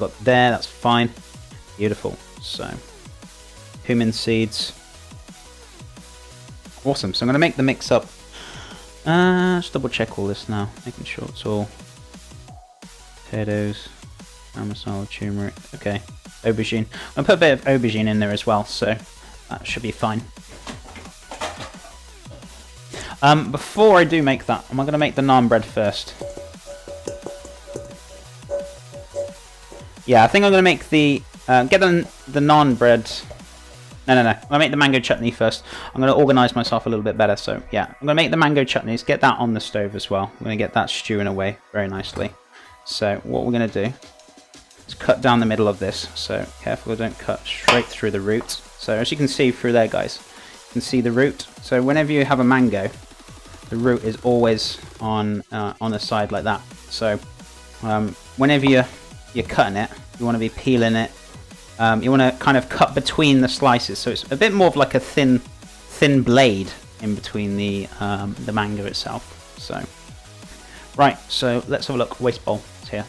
got there, that's fine. Beautiful. So, cumin seeds. Awesome. So I'm going to make the mix up. Just double check all this now, making sure it's all potatoes, garam masala, turmeric. Okay, aubergine. I'll put a bit of aubergine in there as well, so that should be fine. Before I do make that, I'm going to make the naan bread first. Yeah, I think I'm going to make the get the naan bread. No. I'm going to make the mango chutney first. I'm going to organise myself a little bit better. So, yeah, I'm going to make the mango chutneys, get that on the stove as well. I'm going to get that stewing away very nicely. So, what we're going to do is cut down the middle of this. So, careful, don't cut straight through the root. So, as you can see through there, guys, you can see the root. So, whenever you have a mango, the root is always on the side like that. So, whenever you're cutting it, you want to be peeling it. You want to kind of cut between the slices, so it's a bit more of like a thin blade in between the mango itself. So, right, so let's have a look. Waste bowl is here.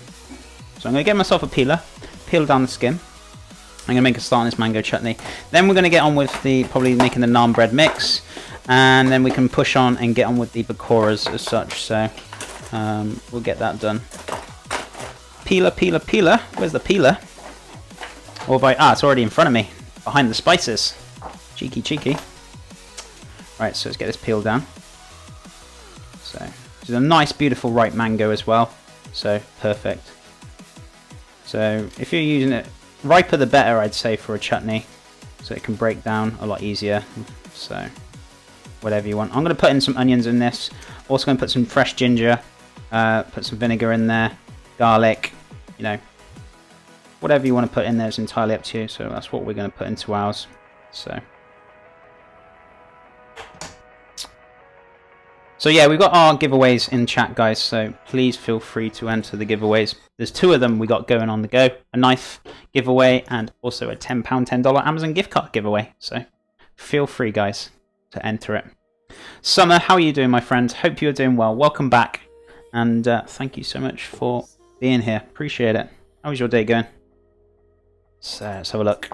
So I'm going to get myself a peeler, peel down the skin. I'm going to make a start on this mango chutney. Then we're going to get on with probably making the naan bread mix, and then we can push on and get on with the pakoras as such. So we'll get that done. Peeler. Where's the peeler? Or it's already in front of me, behind the spices. Cheeky. Right, so let's get this peeled down. So, this is a nice, beautiful ripe mango as well. So, perfect. So, if you're using it, riper the better, I'd say, for a chutney. So it can break down a lot easier. So, whatever you want. I'm going to put in some onions in this. Also going to put some fresh ginger. Put some vinegar in there. Garlic. You know. Whatever you want to put in there is entirely up to you. So that's what we're going to put into ours. So yeah, we've got our giveaways in chat, guys. So please feel free to enter the giveaways. There's 2 of them we got going on the go. A knife giveaway and also a £10 $10 Amazon gift card giveaway. So feel free, guys, to enter it. Summer, how are you doing, my friend? Hope you're doing well. Welcome back. And thank you so much for being here. Appreciate it. How's your day going? So let's have a look.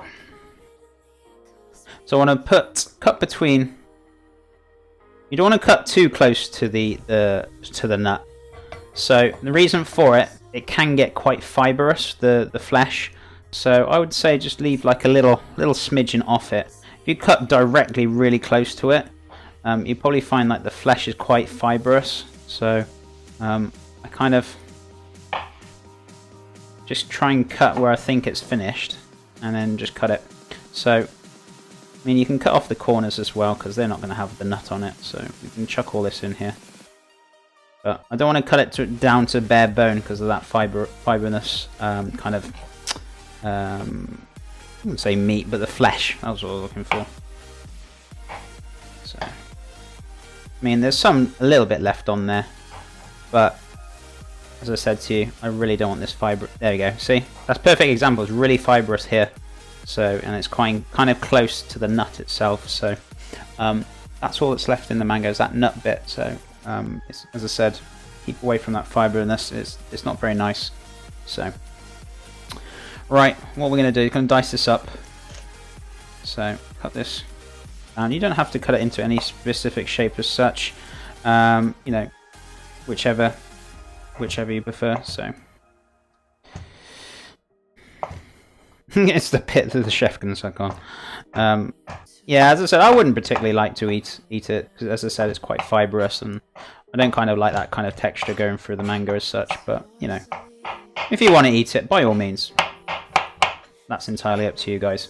So I want to cut between. You don't want to cut too close to the nut. So the reason for it can get quite fibrous, the flesh. So I would say just leave like a little smidgen off it. If you cut directly really close to it, you probably find like the flesh is quite fibrous. So I kind of just try and cut where I think it's finished, and then just cut it. So, I mean, you can cut off the corners as well, because they're not going to have the nut on it. So we can chuck all this in here. But I don't want to cut it down to bare bone because of that fibriness kind of, I wouldn't say meat, but the flesh. That was what I was looking for. So, I mean, there's a little bit left on there, but as I said to you, I really don't want this fibre. There you go. See, that's a perfect example. It's really fibrous here. So, and it's kind of close to the nut itself. So, that's all that's left in the mango is that nut bit. So, as I said, keep away from that fibre, and it's not very nice. So, right, what we're going to do is going to dice this up. So, cut this down. You don't have to cut it into any specific shape as such. You know, whichever you prefer. So it's the pit that the chef can suck on. Yeah, as I said, I wouldn't particularly like to eat it because, as I said, it's quite fibrous, and I don't kind of like that kind of texture going through the mango as such. But you know, if you want to eat it, by all means, that's entirely up to you guys.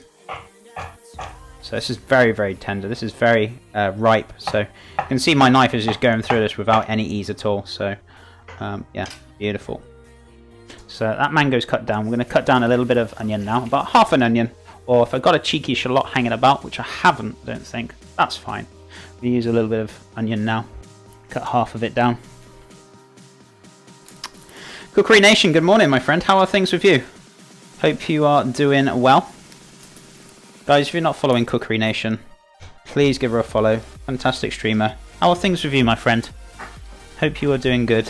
So this is very, very tender. This is very ripe. So you can see my knife is just going through this without any ease at all. So yeah, beautiful. So that mango's cut down. We're going to cut down a little bit of onion now, about half an onion, or if I've got a cheeky shallot hanging about, which I haven't, I don't think, that's fine. We use a little bit of onion now. Cut half of it down. Cookery Nation, good morning, my friend. How are things with you? Hope you are doing well. Guys, if you're not following Cookery Nation, please give her a follow. Fantastic streamer. How are things with you, my friend? Hope you are doing good.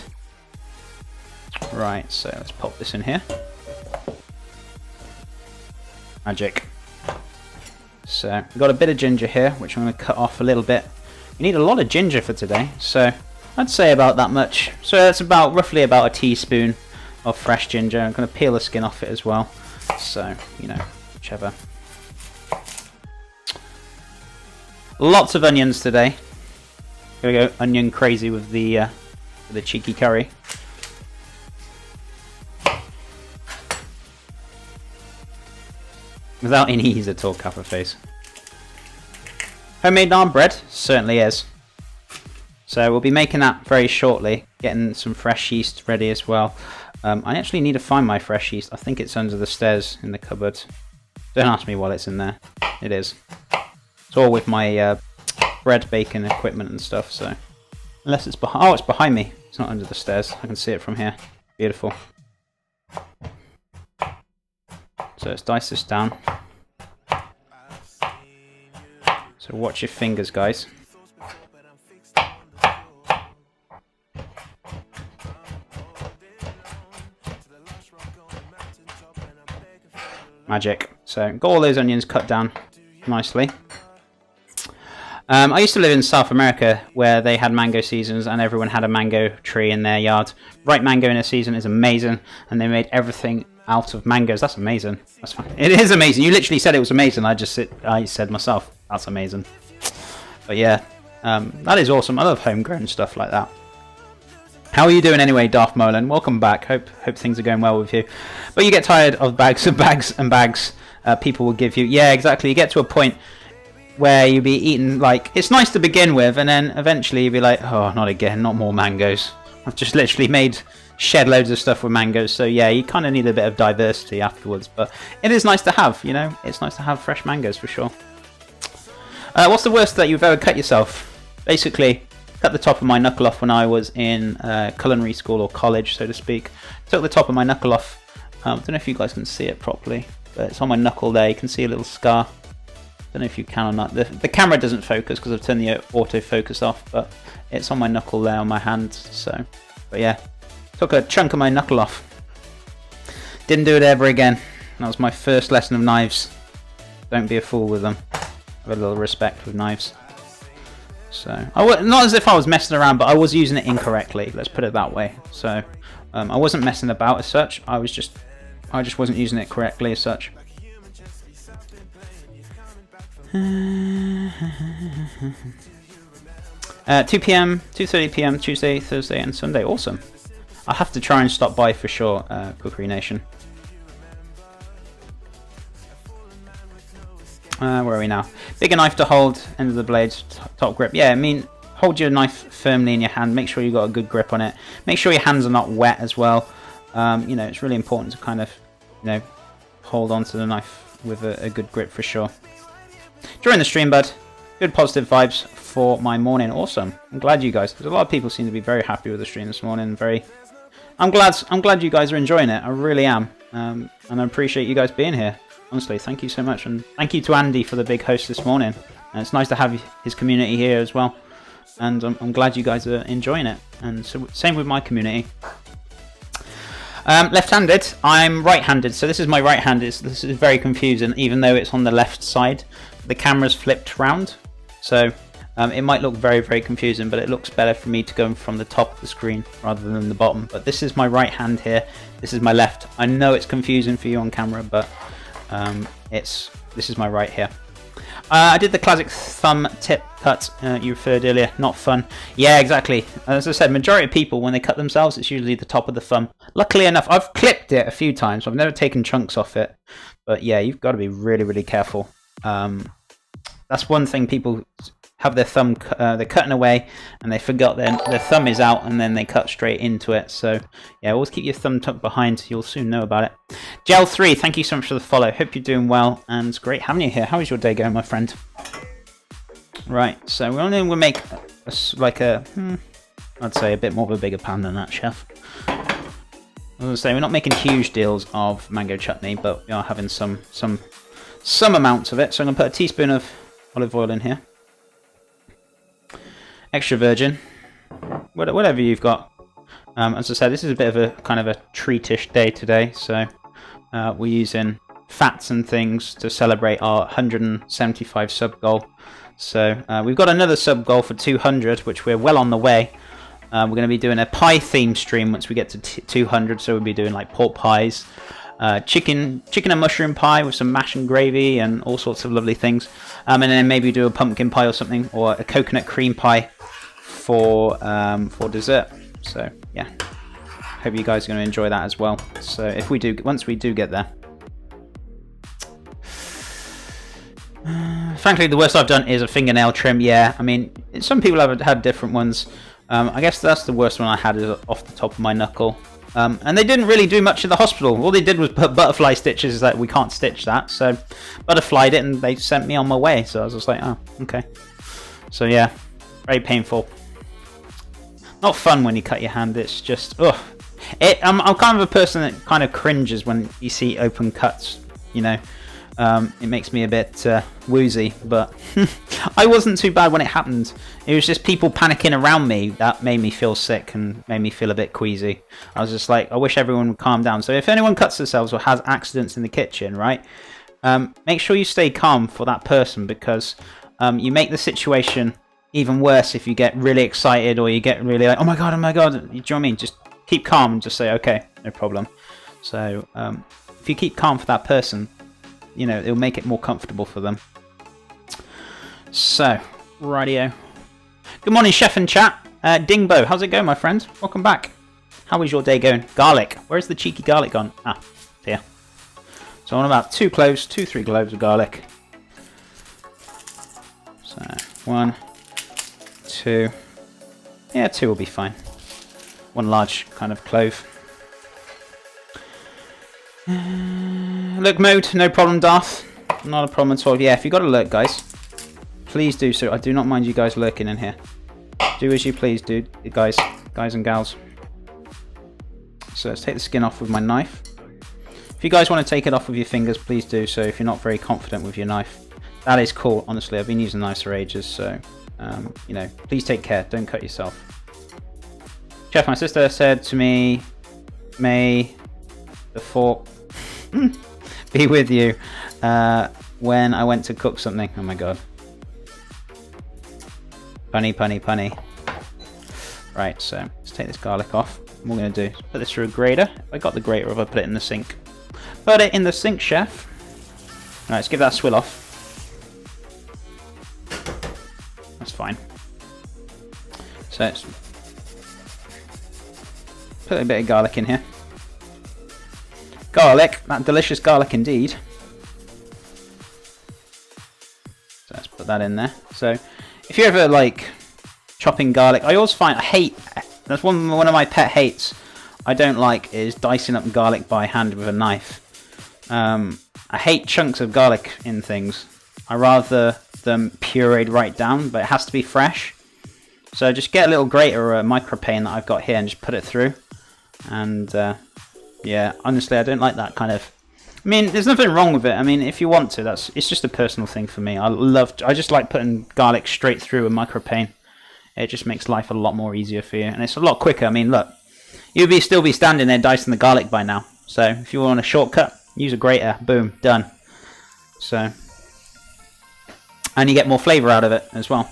Right, so let's pop this in here. Magic. So we've got a bit of ginger here, which I'm going to cut off a little bit. We need a lot of ginger for today, so I'd say about that much. So that's about roughly about a teaspoon of fresh ginger. I'm going to peel the skin off it as well. So, you know, whichever. Lots of onions today. Gonna go onion crazy with the cheeky curry. Without any ease at all, Kappa face. Homemade naan bread certainly is. So we'll be making that very shortly. Getting some fresh yeast ready as well. I actually need to find my fresh yeast. I think it's under the stairs in the cupboard. Don't ask me why it's in there. It is. It's all with my bread baking equipment and stuff. So unless it's behind, oh, it's behind me. It's not under the stairs. I can see it from here. Beautiful. So let's dice this down. So watch your fingers, guys. Magic. So got all those onions cut down nicely. I used to live in South America where they had mango seasons and everyone had a mango tree in their yard. Ripe mango in a season is amazing, and they made everything out of mangoes. That's amazing. That's fine. It is amazing. You literally said it was amazing. I said myself, that's amazing. But yeah, that is awesome. I love homegrown stuff like that. How are you doing anyway, Darth Molan? Welcome back. Hope things are going well with you. But you get tired of bags and bags and bags people will give you. Yeah, exactly. You get to a point where you'll be eating, like, it's nice to begin with, and then eventually you'll be like, oh, not again, not more mangoes. I've just literally made shed loads of stuff with mangoes, so yeah, you kind of need a bit of diversity afterwards, but it is nice to have, you know, it's nice to have fresh mangoes for sure. What's the worst that you've ever cut yourself? Basically, cut the top of my knuckle off when I was in culinary school or college, so to speak. Took the top of my knuckle off. I don't know if you guys can see it properly, but it's on my knuckle there. You can see a little scar. Don't know if you can or not. The camera doesn't focus because I've turned the autofocus off, but it's on my knuckle there on my hand. So, but yeah, took a chunk of my knuckle off. Didn't do it ever again. That was my first lesson of knives. Don't be a fool with them. Have a little respect with knives. So, not as if I was messing around, but I was using it incorrectly. Let's put it that way. So, I wasn't messing about as such. I just wasn't using it correctly as such. 2 PM, 2:30 PM, Tuesday, Thursday and Sunday. Awesome. I'll have to try and stop by for sure, Cookery Nation. Where are we now? Bigger knife to hold, end of the blade, top grip. Yeah, I mean, hold your knife firmly in your hand. Make sure you've got a good grip on it. Make sure your hands are not wet as well. You know, it's really important to kind of, you know, hold onto the knife with a good grip for sure. During the stream, bud. Good positive vibes for my morning. Awesome. I'm glad you guys. There's a lot of people seem to be very happy with the stream this morning. I'm glad you guys are enjoying it. I really am. And I appreciate you guys being here. Honestly, thank you so much, and thank you to Andy for the big host this morning. And it's nice to have his community here as well. And I'm glad you guys are enjoying it. And so, same with my community. Left-handed. I'm right-handed, so this is my right hand. This is very confusing, even though it's on the left side. The camera's flipped round, so it might look very, very confusing, but it looks better for me to go from the top of the screen rather than the bottom. But this is my right hand here. This is my left. I know it's confusing for you on camera, but this is my right here. I did the classic thumb tip cut you referred earlier. Not fun. Yeah, exactly. As I said, majority of people, when they cut themselves, it's usually the top of the thumb. Luckily enough, I've clipped it a few times. I've never taken chunks off it. But yeah, you've got to be really, really careful. That's one thing people have their thumb, they're cutting away and they forgot their thumb is out and then they cut straight into it. So yeah, always keep your thumb tucked behind. You'll soon know about it. Gel3, thank you so much for the follow. Hope you're doing well and it's great having you here. How is your day going, my friend? Right, so we'll make I'd say a bit more of a bigger pan than that, chef. I was going to say, we're not making huge deals of mango chutney, but we are having some amounts of it. So I'm going to put a teaspoon of olive oil in here. Extra virgin, whatever you've got. As I said, this is a bit of a kind of a treatish day today, so we're using fats and things to celebrate our 175 sub goal. So we've got another sub goal for 200, which we're well on the way. We're going to be doing a pie theme stream once we get to 200, so we'll be doing like pork pies, chicken and mushroom pie with some mash and gravy and all sorts of lovely things, and then maybe do a pumpkin pie or something, or a coconut cream pie for dessert. So yeah, hope you guys are going to enjoy that as well. So if we do, once we do get there. Frankly, the worst I've done is a fingernail trim. Yeah, I mean, some people have had different ones. I guess that's the worst one I had, is off the top of my knuckle. And they didn't really do much at the hospital. All they did was put butterfly stitches. Is that we can't stitch that, so butterflied it, and they sent me on my way. So I was just like, oh, okay. So yeah, very painful. Not fun when you cut your hand. It's just, ugh. I'm kind of a person that kind of cringes when you see open cuts. You know. It makes me a bit woozy, but I wasn't too bad when it happened. It was just people panicking around me that made me feel sick and made me feel a bit queasy. I was just like, I wish everyone would calm down. So if anyone cuts themselves or has accidents in the kitchen, right, make sure you stay calm for that person, because you make the situation even worse if you get really excited or you get really like, oh my god, do you know what I mean? Just keep calm and just say, okay, no problem. So if you keep calm for that person, you know, it'll make it more comfortable for them. So, rightio. Good morning, chef and chat. Dingbo, how's it going, my friend? Welcome back. How is your day going? Garlic. Where's the cheeky garlic gone? Ah, here. So I want about 3 cloves of garlic. So, 1, 2. Yeah, 2 will be fine. 1 large kind of clove. Lurk mode, no problem, Darth. Not a problem at all. Yeah, if you got a lurk, guys, please do so. I do not mind you guys lurking in here. Do as you please, dude, guys and gals. So let's take the skin off with my knife. If you guys want to take it off with your fingers, please do so. If you're not very confident with your knife, that is cool. Honestly, I've been using knives for ages, so you know, please take care. Don't cut yourself. Chef, my sister said to me, "May the fork be with you," when I went to cook something. Oh my god. Punny, punny, punny. Right, so let's take this garlic off. What we're going to do is put this through a grater. If I got the grater, if I put it in the sink. Put it in the sink, chef. Right, let's give that a swill off. That's fine. So let's put a bit of garlic in here. Garlic, that delicious garlic indeed. So let's put that in there. So if you ever like chopping garlic, I always find that's one of my pet hates. I don't like is dicing up garlic by hand with a knife. I hate chunks of garlic in things. I rather them pureed right down, but it has to be fresh. So just get a little grater or a micropane that I've got here and just put it through. And yeah, honestly, I don't like that kind of. I mean, there's nothing wrong with it. I mean, if you want to, it's just a personal thing for me. I just like putting garlic straight through a micropane. It just makes life a lot more easier for you, and it's a lot quicker. I mean, look, you'd still be standing there dicing the garlic by now. So if you want a shortcut, use a grater. Boom, done. So, and you get more flavour out of it as well.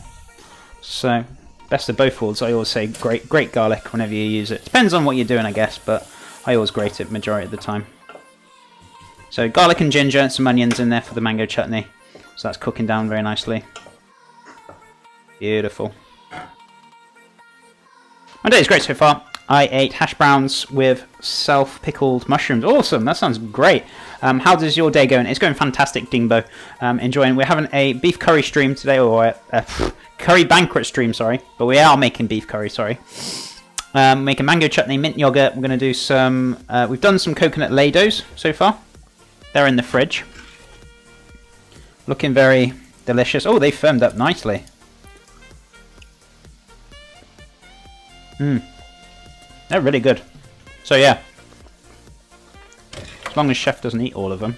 So, best of both worlds. I always say grate garlic whenever you use it. Depends on what you're doing, I guess, but I always grate it majority of the time. So garlic and ginger and some onions in there for the mango chutney. So that's cooking down very nicely. Beautiful. My day is great so far. I ate hash browns with self-pickled mushrooms. Awesome, that sounds great. How does your day going? It's going fantastic, Dingbo. Enjoying. We're having a beef curry stream today, or a curry banquet stream, sorry. But we are making beef curry, sorry. Making mango chutney, mint yogurt. We're going to do some. We've done some coconut lados so far. They're in the fridge. Looking very delicious. Oh, they firmed up nicely. They're really good. So yeah, as long as chef doesn't eat all of them.